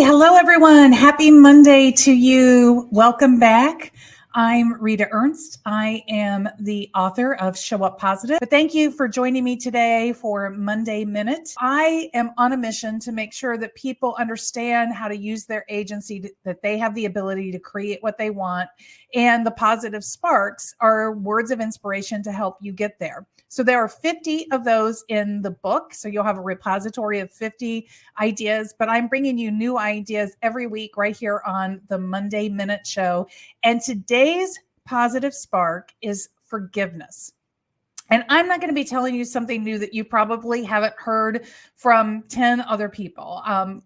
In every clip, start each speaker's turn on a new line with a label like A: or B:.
A: Hello everyone. Happy Monday to you. Welcome back. I'm Rita Ernst. I am the author of Show Up Positive. But thank you for joining me today for Monday Minute. I am on a mission to make sure that people understand how to use their agency, that they have the ability to create what they want. And the positive sparks are words of inspiration to help you get there. So there are 50 of those in the book. So you'll have a repository of 50 ideas, but I'm bringing you new ideas every week right here on the Monday Minute Show. And today's positive spark is forgiveness. And I'm not going to be telling you something new that you probably haven't heard from 10 other people.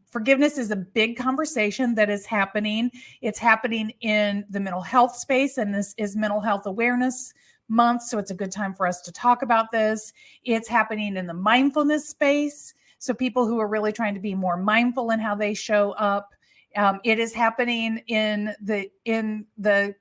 A: Forgiveness is a big conversation that is happening. It's happening in the mental health space, and this is Mental Health Awareness Month, so it's a good time for us to talk about this. It's happening in the mindfulness space, so people who are really trying to be more mindful in how they show up. It is happening in the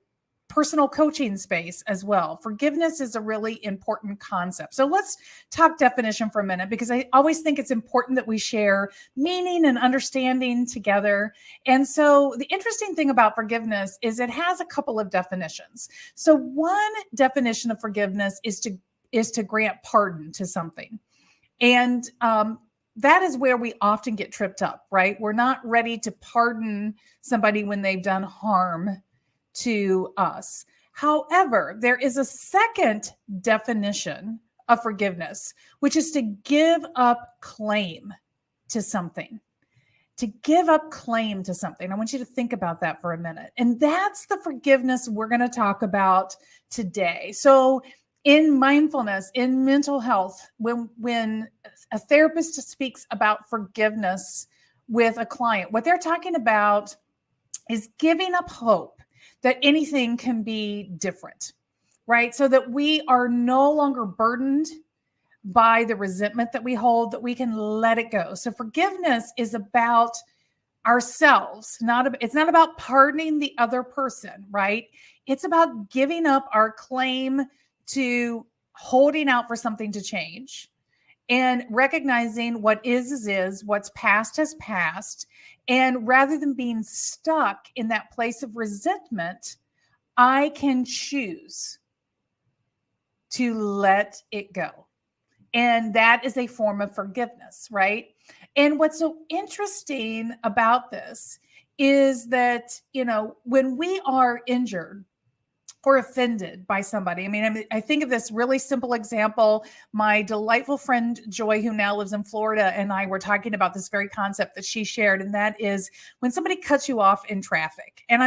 A: personal coaching space as well. Forgiveness is a really important concept. So let's talk definition for a minute, because I always think it's important that we share meaning and understanding together. And so the interesting thing about forgiveness is it has a couple of definitions. So one definition of forgiveness is to grant pardon to something. And that is where we often get tripped up, right? We're not ready to pardon somebody when they've done harm to us. However, there is a second definition of forgiveness, which is to give up claim to something. To give up claim to something. I want you to think about that for a minute. And that's the forgiveness we're going to talk about today. So in mindfulness, in mental health, when a therapist speaks about forgiveness with a client, what they're talking about is giving up hope that anything can be different, right? So that we are no longer burdened by the resentment that we hold, that we can let it go. So forgiveness is about ourselves. It's not about pardoning the other person, right? It's about giving up our claim to holding out for something to change and recognizing what is, what's past has passed. And rather than being stuck in that place of resentment, I can choose to let it go. And that is a form of forgiveness, right? And what's so interesting about this is that, when we are injured or offended by somebody. I think of this really simple example. My delightful friend, Joy, who now lives in Florida, and I were talking about this very concept that she shared. And that is when somebody cuts you off in traffic, and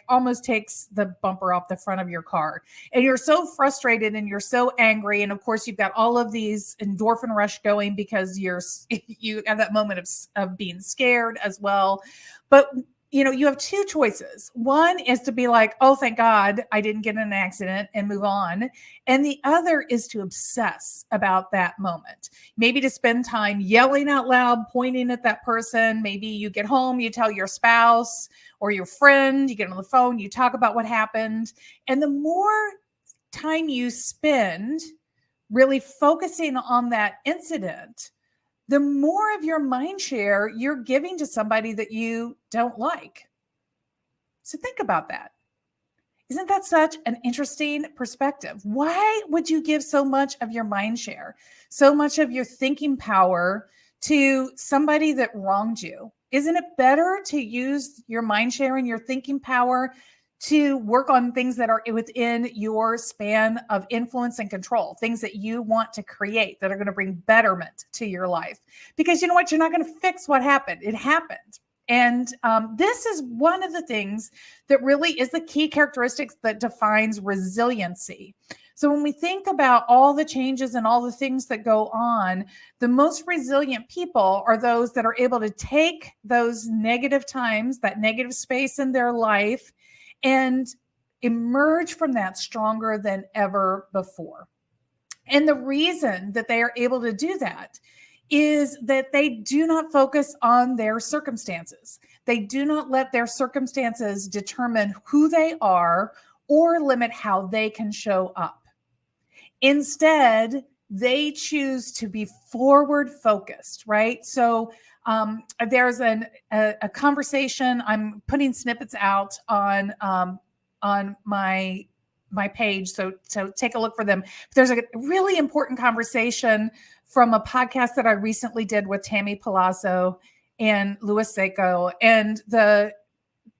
A: almost takes the bumper off the front of your car, and you're so frustrated and you're so angry. And of course, you've got all of these endorphin rush going because you have that moment of being scared as well. But you have two choices. One is to be like, oh, thank God I didn't get in an accident, and move on. And the other is to obsess about that moment. Maybe to spend time yelling out loud, pointing at that person. Maybe you get home, you tell your spouse or your friend, you get on the phone, you talk about what happened. And the more time you spend really focusing on that incident, the more of your mind share you're giving to somebody that you don't like. So think about that. Isn't that such an interesting perspective? Why would you give so much of your mind share, so much of your thinking power to somebody that wronged you? Isn't it better to use your mind share and your thinking power to work on things that are within your span of influence and control, things that you want to create that are going to bring betterment to your life? Because you know what? You're not going to fix what happened. It happened. And this is one of the things that really is the key characteristics that defines resiliency. So when we think about all the changes and all the things that go on, the most resilient people are those that are able to take those negative times, that negative space in their life, and emerge from that stronger than ever before. And the reason that they are able to do that is that they do not focus on their circumstances. They do not let their circumstances determine who they are or limit how they can show up. Instead, they choose to be forward focused, right? So There's a conversation. I'm putting snippets out on my page, so take a look for them. There's a really important conversation from a podcast that I recently did with Tammy Palazzo and Luis Seco, and the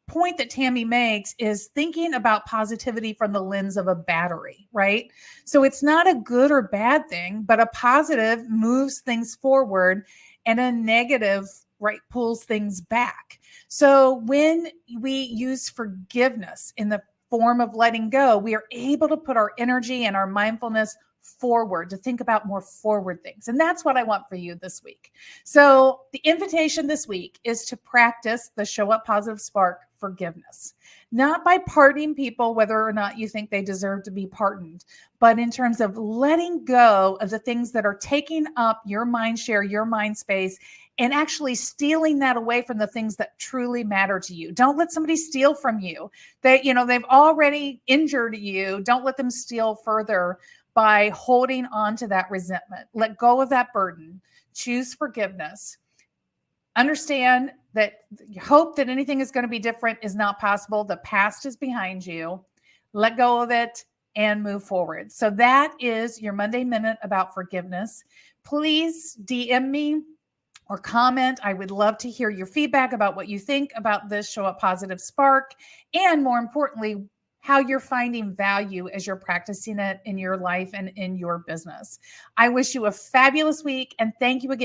A: point that Tammy makes is thinking about positivity from the lens of a battery, right? So it's not a good or bad thing, but a positive moves things forward and a negative, right, pulls things back. So when we use forgiveness in the form of letting go, we are able to put our energy and our mindfulness forward, to think about more forward things. And that's what I want for you this week. So the invitation this week is to practice the Show Up Positive Spark forgiveness, not by pardoning people, whether or not you think they deserve to be pardoned, but in terms of letting go of the things that are taking up your mind share, your mind space, and actually stealing that away from the things that truly matter to you. Don't let somebody steal from you. They've already injured you. Don't let them steal further by holding on to that resentment. Let go of that burden. Choose forgiveness. Understand that hope that anything is going to be different is not possible. The past is behind you. Let go of it and move forward. So that is your Monday Minute about forgiveness. Please DM me or comment. I would love to hear your feedback about what you think about this Show Up Positive Spark, and more importantly, how you're finding value as you're practicing it in your life and in your business. I wish you a fabulous week, and thank you again